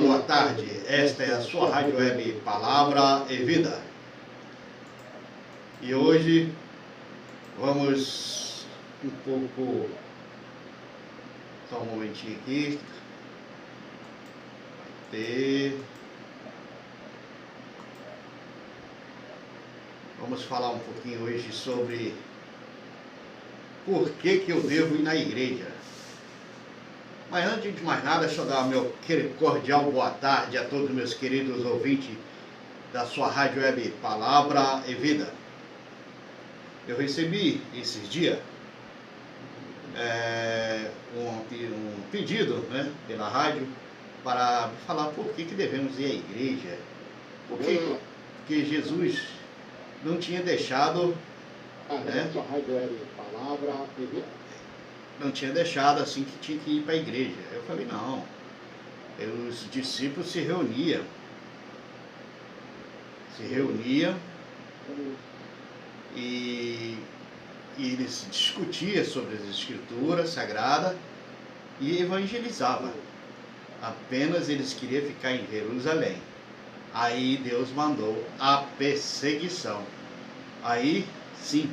Boa tarde, esta é a sua Rádio Web Palavra e Vida. E hoje vamos só um momentinho aqui, vamos falar um pouquinho hoje sobre por que eu devo ir na igreja. Mas antes de mais nada, deixa eu dar meu cordial boa tarde a todos meus queridos ouvintes da sua Rádio Web Palavra e Vida. Eu recebi esses dias um pedido, né, pela rádio para falar por que devemos ir à igreja. Porque Jesus não tinha deixado, né, não tinha deixado assim que tinha que ir para a igreja. Eu falei, não. Os discípulos se reuniam e eles discutiam sobre as escrituras sagradas e evangelizavam. Apenas eles queriam ficar em Jerusalém. Aí Deus mandou a perseguição. Aí sim,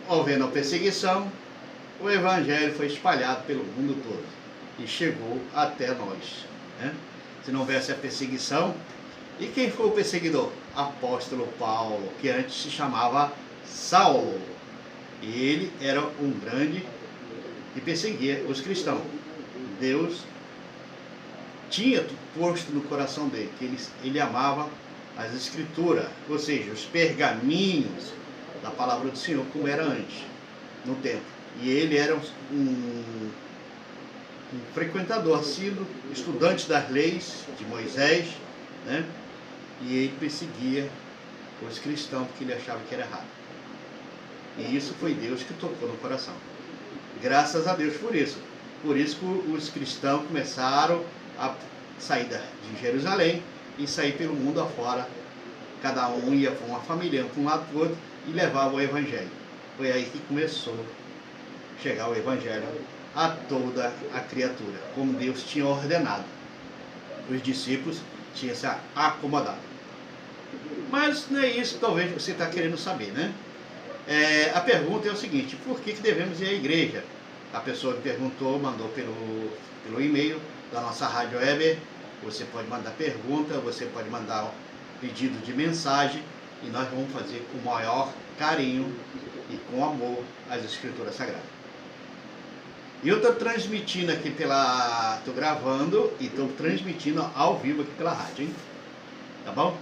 havendo a perseguição, o evangelho foi espalhado pelo mundo todo e chegou até nós, né? Se não houvesse a perseguição, e quem foi o perseguidor? Apóstolo Paulo, que antes se chamava Saulo. E ele era um grande que perseguia os cristãos. Deus tinha posto no coração dele que ele amava as escrituras, ou seja, os pergaminhos da palavra do Senhor, como era antes, no templo. E ele era um frequentador assíduo, estudante das leis de Moisés, né? E ele perseguia os cristãos porque ele achava que era errado. E isso foi Deus que tocou no coração. Graças a Deus por isso. Por isso que os cristãos começaram a sair de Jerusalém e sair pelo mundo afora. Cada um ia para uma família, para um lado para o outro, e levava o evangelho. Foi aí que começou a chegar o evangelho a toda a criatura, como Deus tinha ordenado. Os discípulos tinham se acomodado. Mas não é isso que talvez você está querendo saber, né? A pergunta é o seguinte: por que devemos ir à igreja? A pessoa que perguntou mandou pelo e-mail da nossa Rádio Web. Você pode mandar pergunta, você pode mandar pedido de mensagem, e nós vamos fazer com o maior carinho e com amor as escrituras sagradas. E eu estou transmitindo aqui estou gravando e estou transmitindo ao vivo aqui pela rádio, hein? Tá bom?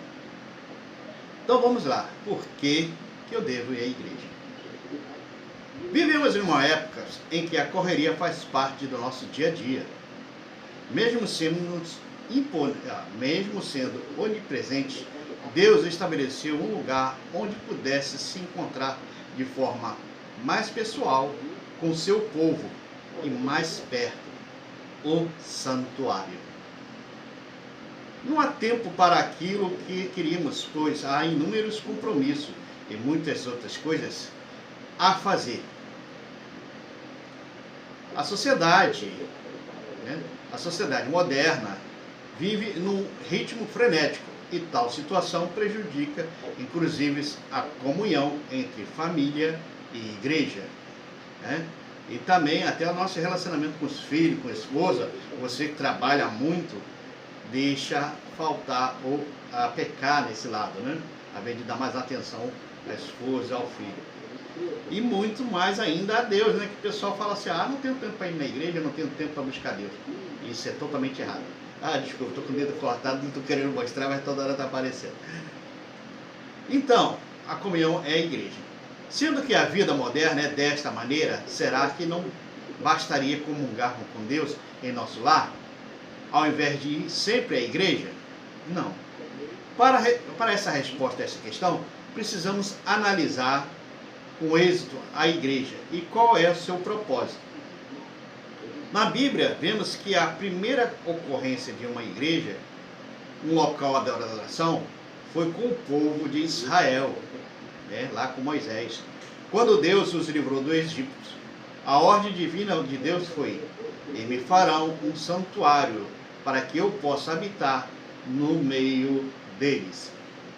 Então vamos lá. Por que eu devo ir à igreja? Vivemos em uma época em que a correria faz parte do nosso dia a dia. Mesmo sendo onipresente, Deus estabeleceu um lugar onde pudesse se encontrar de forma mais pessoal com seu povo e mais perto, o santuário. Não há tempo para aquilo que queríamos, pois há inúmeros compromissos e muitas outras coisas a fazer. A sociedade moderna vive num ritmo frenético e tal situação prejudica, inclusive, a comunhão entre família e igreja, né? E também até o nosso relacionamento com os filhos, com a esposa. Você que trabalha muito, deixa faltar ou a pecar nesse lado, né? A vez de dar mais atenção à esposa, ao filho. E muito mais ainda a Deus, né? Que o pessoal fala assim: não tenho tempo para ir na igreja, não tenho tempo para buscar Deus. Isso é totalmente errado. Desculpa, estou com o dedo cortado, não estou querendo mostrar, mas toda hora está aparecendo. Então, a comunhão é a igreja. Sendo que a vida moderna é desta maneira, será que não bastaria comungarmos com Deus em nosso lar, ao invés de ir sempre à igreja? Não. Para essa resposta a essa questão, precisamos analisar com êxito a igreja e qual é o seu propósito. Na Bíblia, vemos que a primeira ocorrência de uma igreja, um local de adoração, foi com o povo de Israel, né, lá com Moisés. Quando Deus os livrou do Egito, a ordem divina de Deus foi: e me farão um santuário para que eu possa habitar no meio deles.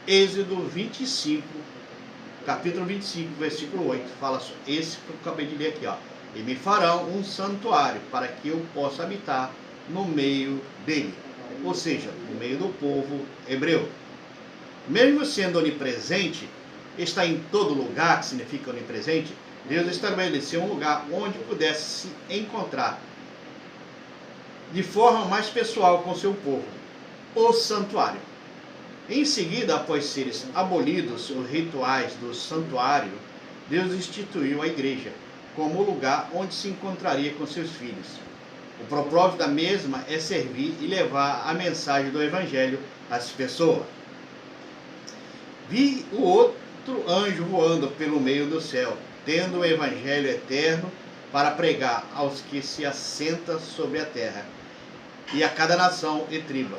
Êxodo 25, capítulo 25, versículo 8, fala esse que eu acabei de ler aqui, ó. E me farão um santuário para que eu possa habitar no meio dele, ou seja, no meio do povo hebreu. Mesmo sendo onipresente, está em todo lugar, que significa onipresente, Deus estabeleceu um lugar onde pudesse se encontrar de forma mais pessoal com seu povo, o santuário. Em seguida, após serem abolidos os rituais do santuário, Deus instituiu a igreja como o lugar onde se encontraria com seus filhos. O propósito da mesma é servir e levar a mensagem do Evangelho às pessoas. Vi o outro anjo voando pelo meio do céu, tendo o Evangelho eterno para pregar aos que se assentam sobre a terra, e a cada nação e tribo,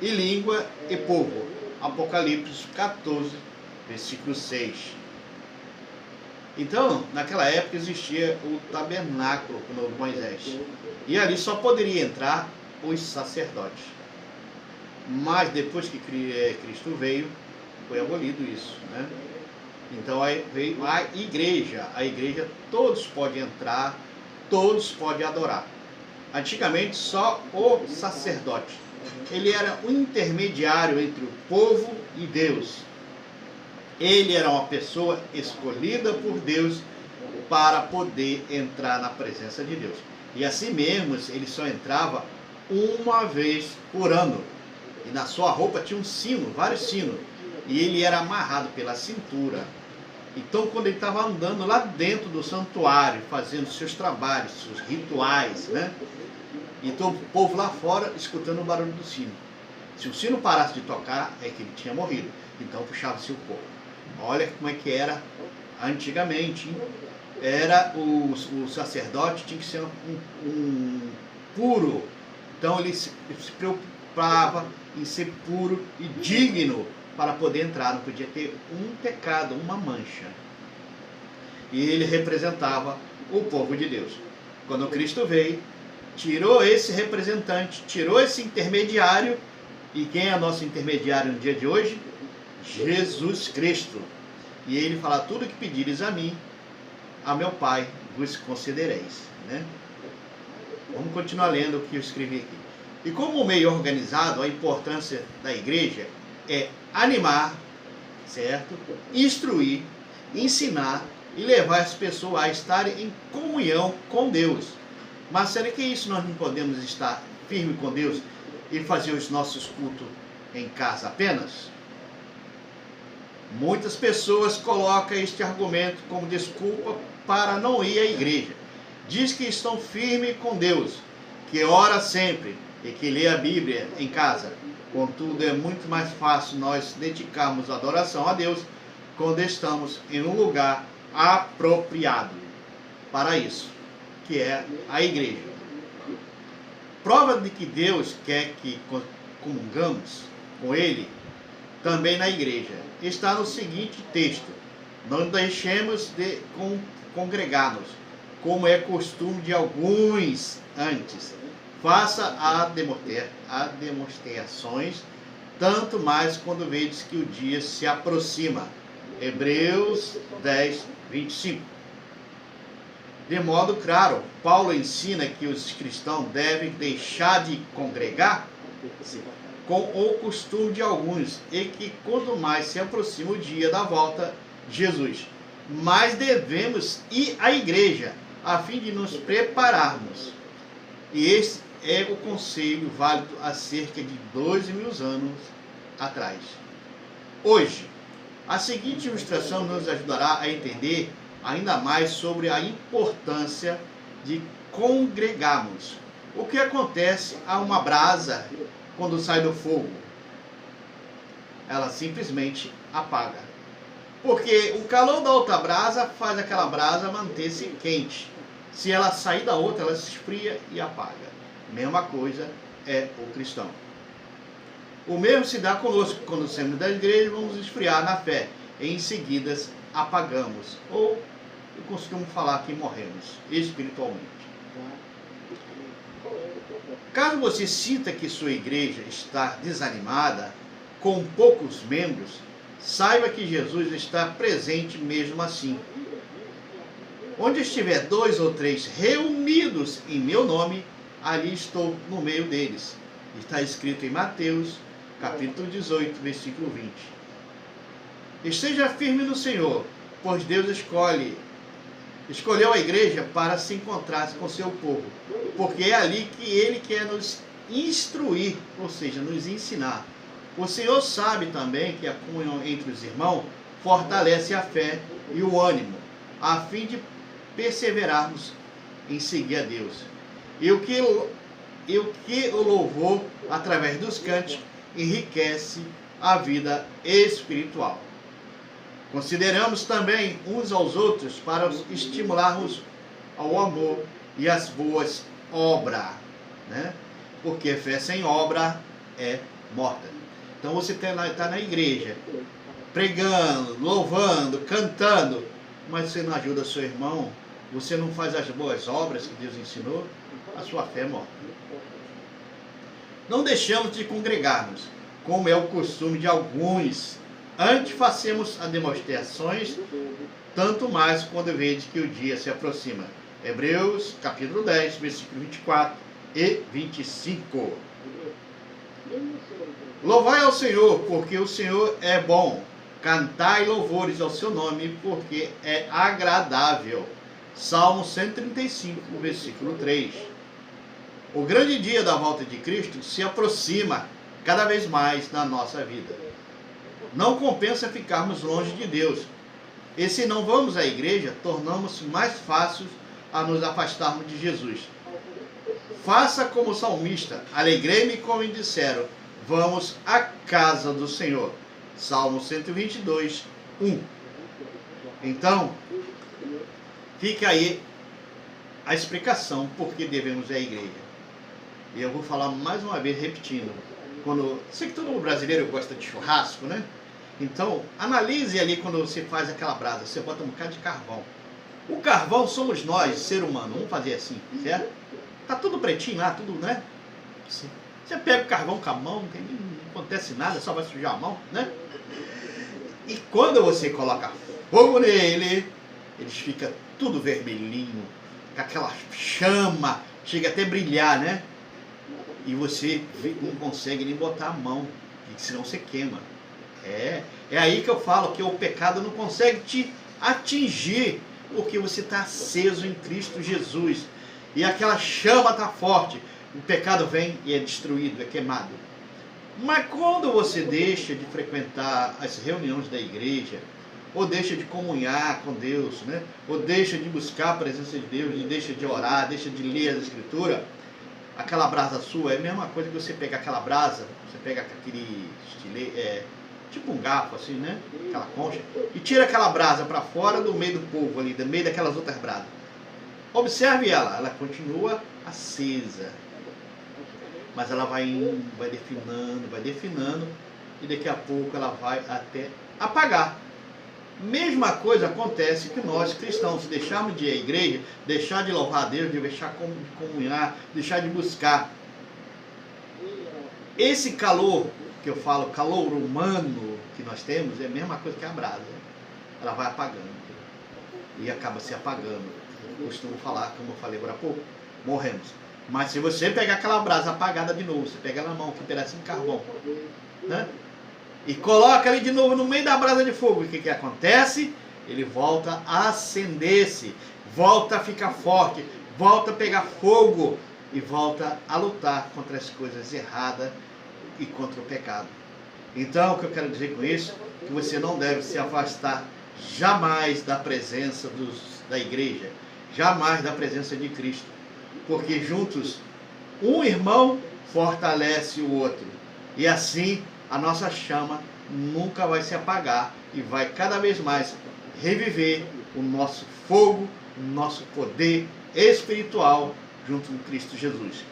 e língua e povo. Apocalipse 14, versículo 6. Então, naquela época existia o tabernáculo com Moisés, e ali só poderia entrar os sacerdotes. Mas depois que Cristo veio, foi abolido isso, né? Então aí veio a igreja todos podem entrar, todos podem adorar. Antigamente só o sacerdote, ele era um intermediário entre o povo e Deus. Ele era uma pessoa escolhida por Deus para poder entrar na presença de Deus. E assim mesmo, ele só entrava uma vez por ano. E na sua roupa tinha um sino, vários sinos. E ele era amarrado pela cintura. Então, quando ele estava andando lá dentro do santuário, fazendo seus trabalhos, seus rituais, né? Então, o povo lá fora escutando o barulho do sino. Se o sino parasse de tocar, é que ele tinha morrido. Então, puxava-se o corpo. Olha como é que era antigamente, hein? Era o sacerdote tinha que ser um puro. Então, ele se preocupava em ser puro e digno para poder entrar. Não podia ter um pecado, uma mancha. E ele representava o povo de Deus. Quando Cristo veio, tirou esse representante, tirou esse intermediário. E quem é nosso intermediário no dia de hoje? Jesus Cristo. E ele fala: tudo que pedires a mim, a meu Pai vos concedereis, né? Vamos continuar lendo o que eu escrevi aqui. E como meio organizado, a importância da igreja é animar, certo? Instruir, ensinar e levar as pessoas a estarem em comunhão com Deus. Mas será que isso nós não podemos estar firme com Deus e fazer os nossos cultos em casa apenas? Muitas pessoas colocam este argumento como desculpa para não ir à igreja. Diz que estão firmes com Deus, que ora sempre e que lê a Bíblia em casa. Contudo, é muito mais fácil nós dedicarmos a adoração a Deus quando estamos em um lugar apropriado para isso, que é a igreja. Prova de que Deus quer que comungamos com Ele também na igreja está no seguinte texto: não deixemos de congregar-nos, como é costume de alguns antes. Faça demonstrações, tanto mais quando vedes que o dia se aproxima. Hebreus 10, 25. De modo claro, Paulo ensina que os cristãos devem deixar de congregar com o costume de alguns, e que quanto mais se aproxima o dia da volta de Jesus, mais devemos ir à igreja, a fim de nos prepararmos. E esse é o conselho válido há cerca de 2.000 anos atrás. Hoje, a seguinte ilustração nos ajudará a entender ainda mais sobre a importância de congregarmos. O que acontece a uma brasa quando sai do fogo? Ela simplesmente apaga. Porque o calor da outra brasa faz aquela brasa manter-se quente. Se ela sair da outra, ela se esfria e apaga. Mesma coisa é o cristão. O mesmo se dá conosco. Quando saímos da igreja, vamos esfriar na fé. E em seguida apagamos. Ou eu costumo falar que morremos espiritualmente. Caso você sinta que sua igreja está desanimada, com poucos membros, saiba que Jesus está presente mesmo assim. Onde estiver 2 ou 3 reunidos em meu nome, ali estou no meio deles. Está escrito em Mateus, capítulo 18, versículo 20. Esteja firme no Senhor, pois Deus escolheu a igreja para se encontrar com seu povo, porque é ali que Ele quer nos instruir, ou seja, nos ensinar. O Senhor sabe também que a comunhão entre os irmãos fortalece a fé e o ânimo, a fim de perseverarmos em seguir a Deus. E o que o louvor, através dos cânticos, enriquece a vida espiritual. Consideramos também uns aos outros para estimularmos ao amor e às boas obras, né? Porque fé sem obra é morta. Então você está na igreja, pregando, louvando, cantando, mas você não ajuda seu irmão, você não faz as boas obras que Deus ensinou, a sua fé é morta. Não deixamos de congregar-nos, como é o costume de alguns. Antes façamos as demonstrações, tanto mais quando vede que o dia se aproxima. Hebreus, capítulo 10, versículo 24 e 25. Louvai ao Senhor, porque o Senhor é bom. Cantai louvores ao seu nome, porque é agradável. Salmo 135, versículo 3. O grande dia da volta de Cristo se aproxima cada vez mais na nossa vida. Não compensa ficarmos longe de Deus. E se não vamos à igreja, tornamos mais fácil a nos afastarmos de Jesus. Faça como o salmista, alegrei-me como disseram, vamos à casa do Senhor. Salmo 122, 1. Então, fica aí a explicação por que devemos ir à igreja. E eu vou falar mais uma vez, repetindo. Sei que todo brasileiro gosta de churrasco, né? Então, analise ali quando você faz aquela brasa, você bota um bocado de carvão. O carvão somos nós, ser humano, vamos fazer assim, certo? Tá tudo pretinho lá, tudo, né? Você pega o carvão com a mão, não acontece nada, só vai sujar a mão, né? E quando você coloca fogo nele, eles ficam tudo vermelhinho, com aquela chama, chega até a brilhar, né? E você não consegue nem botar a mão, porque senão você queima. É aí que eu falo que o pecado não consegue te atingir, porque você está aceso em Cristo Jesus. E aquela chama está forte, o pecado vem e é destruído, é queimado. Mas quando você deixa de frequentar as reuniões da igreja, ou deixa de comunhar com Deus, né? Ou deixa de buscar a presença de Deus, e deixa de orar, deixa de ler as escrituras, aquela brasa sua é a mesma coisa que você pegar aquela brasa, você pega aquele tipo um garfo assim, né? Aquela concha, e tira aquela brasa para fora do meio do povo ali, do meio daquelas outras brasas. Observe ela continua acesa, mas ela vai indo, vai definando, e daqui a pouco ela vai até apagar. Mesma coisa acontece que nós cristãos, se deixarmos de ir à igreja, deixar de louvar a Deus, de deixar de comunhar, deixar de buscar, esse calor que eu falo, calor humano que nós temos, é a mesma coisa que a brasa. Ela vai apagando e acaba se apagando. Eu costumo falar, como eu falei agora há pouco, morremos. Mas se você pegar aquela brasa apagada de novo, você pega na mão, que pedacinho de carvão, né? E coloca ele de novo no meio da brasa de fogo, o que acontece? Ele volta a acender-se, volta a ficar forte, volta a pegar fogo e volta a lutar contra as coisas erradas e contra o pecado. Então, o que eu quero dizer com isso? Que você não deve se afastar jamais da presença da igreja, jamais da presença de Cristo, porque juntos um irmão fortalece o outro, e assim a nossa chama nunca vai se apagar e vai cada vez mais reviver o nosso fogo, o nosso poder espiritual junto com Cristo Jesus.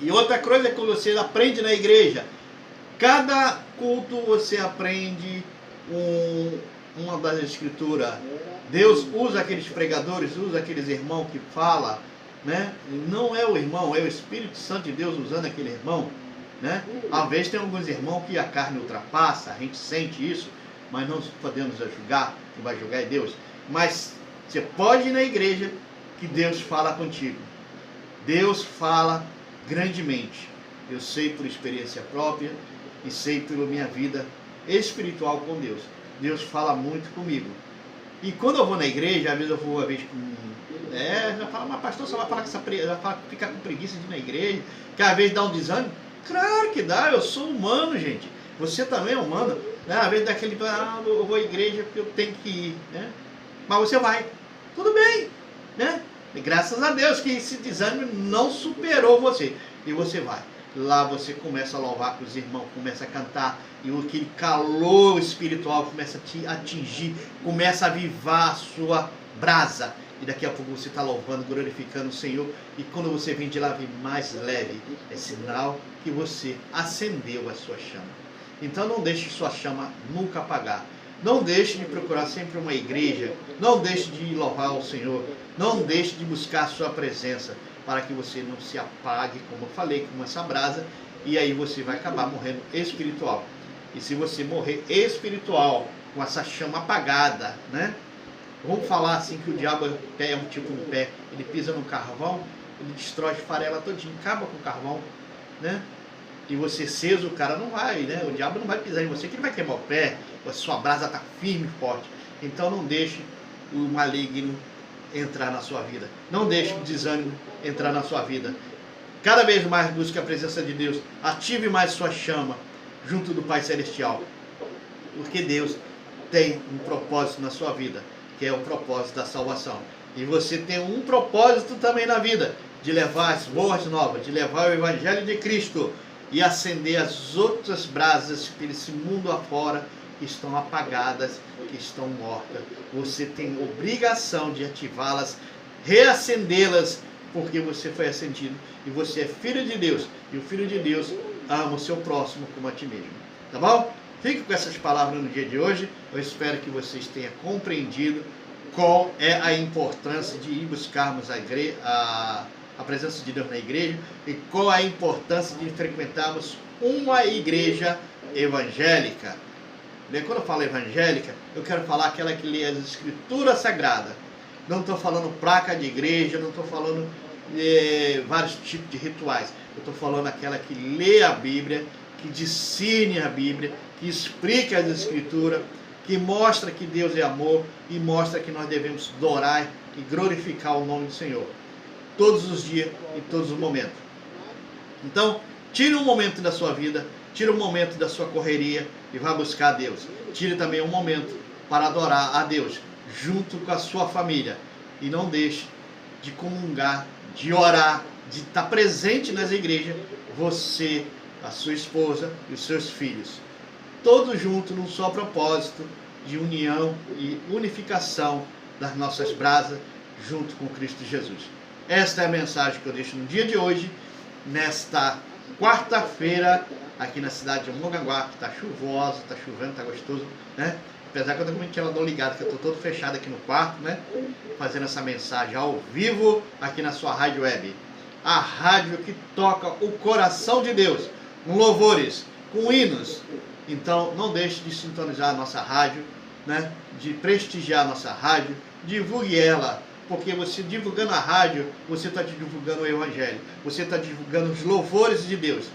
E outra coisa que você aprende na igreja, cada culto você aprende uma das escrituras. Deus usa aqueles pregadores, usa aqueles irmãos que falam né? Não é o irmão, é o Espírito Santo de Deus usando aquele irmão, né? Às vezes tem alguns irmãos que a carne ultrapassa, a gente sente isso, mas não podemos julgar, quem vai julgar é Deus. Mas você pode ir na igreja que Deus fala contigo. Deus fala grandemente. Eu sei por experiência própria e sei pela minha vida espiritual com Deus. Deus fala muito comigo. E quando eu vou na igreja, às vezes eu vou uma vez com... já fala, mas pastor, você vai falar que ficar com preguiça de ir na igreja, que às vezes dá um desânimo? Claro que dá, eu sou humano, gente. Você também é humano. Né? Às vezes dá aquele, eu vou à igreja porque eu tenho que ir. Né? Mas você vai. Tudo bem. Né? E graças a Deus que esse desânimo não superou você. E você vai. Lá você começa a louvar com os irmãos, começa a cantar. E aquele calor espiritual começa a te atingir. Começa a avivar a sua brasa. E daqui a pouco você está louvando, glorificando o Senhor. E quando você vem de lá, vem mais leve. É sinal que você acendeu a sua chama. Então não deixe sua chama nunca apagar. Não deixe de procurar sempre uma igreja. Não deixe de louvar o Senhor. Não deixe de buscar a sua presença. Para que você não se apague, como eu falei, com essa brasa. E aí você vai acabar morrendo espiritual. E se você morrer espiritual, com essa chama apagada, né? Vamos falar assim que o diabo é um tipo de pé. Ele pisa no carvão, ele destrói, farela todinho, acaba com o carvão, né? E você aceso, o cara não vai, né? O diabo não vai pisar em você, que ele vai queimar o pé, a sua brasa está firme e forte. Então não deixe o maligno entrar na sua vida. Não deixe o desânimo entrar na sua vida. Cada vez mais busque a presença de Deus. Ative mais sua chama junto do Pai Celestial. Porque Deus tem um propósito na sua vida, que é o propósito da salvação. E você tem um propósito também na vida, de levar as boas novas, de levar o Evangelho de Cristo e acender as outras brasas que esse mundo afora que estão apagadas, que estão mortas. Você tem obrigação de ativá-las, reacendê-las, porque você foi acendido e você é filho de Deus. E o filho de Deus ama o seu próximo como a ti mesmo. Tá bom? Fique com essas palavras no dia de hoje. Eu espero que vocês tenham compreendido qual é a importância de ir buscarmos a presença de Deus na igreja e qual a importância de frequentarmos uma igreja evangélica. Quando eu falo evangélica, eu quero falar aquela que lê as escrituras sagradas. Não estou falando placa de igreja, não estou falando vários tipos de rituais. Eu estou falando aquela que lê a Bíblia, que discerne a Bíblia, que explica as escrituras, que mostra que Deus é amor e mostra que nós devemos adorar e glorificar o nome do Senhor. Todos os dias e todos os momentos. Então, tire um momento da sua vida, tire um momento da sua correria e vá buscar a Deus. Tire também um momento para adorar a Deus, junto com a sua família. E não deixe de comungar, de orar, de estar presente nas igrejas, você, a sua esposa e os seus filhos. Todos juntos num só propósito de união e unificação das nossas brasas junto com Cristo Jesus. Esta é a mensagem que eu deixo no dia de hoje, nesta quarta-feira, aqui na cidade de Mongaguá, que está chuvosa, está chovendo, está gostoso, né? Apesar que eu estou com o ventilador ligado, que eu estou todo fechado aqui no quarto, né? Fazendo essa mensagem ao vivo aqui na sua rádio web. A rádio que toca o coração de Deus, com louvores, com hinos. Então, não deixe de sintonizar a nossa rádio, né? De prestigiar a nossa rádio, divulgue ela. Porque você divulgando a rádio, você está divulgando o Evangelho. Você está divulgando os louvores de Deus.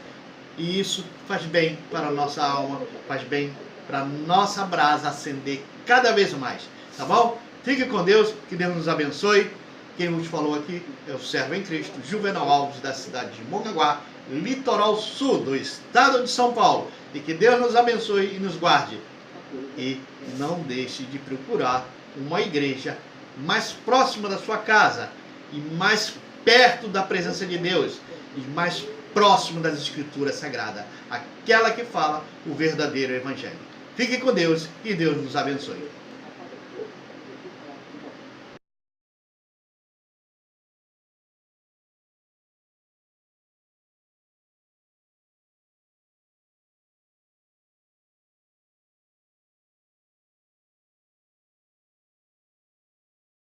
E isso faz bem para a nossa alma, faz bem para a nossa brasa acender cada vez mais. Tá bom? Fique com Deus, que Deus nos abençoe. Quem nos falou aqui é o servo em Cristo, Juvenal Alves, da cidade de Mongaguá, litoral sul do estado de São Paulo. E que Deus nos abençoe e nos guarde. E não deixe de procurar uma igreja mais próxima da sua casa e mais perto da presença de Deus e mais próximo das Escrituras Sagradas, aquela que fala o verdadeiro Evangelho. Fique com Deus e Deus nos abençoe.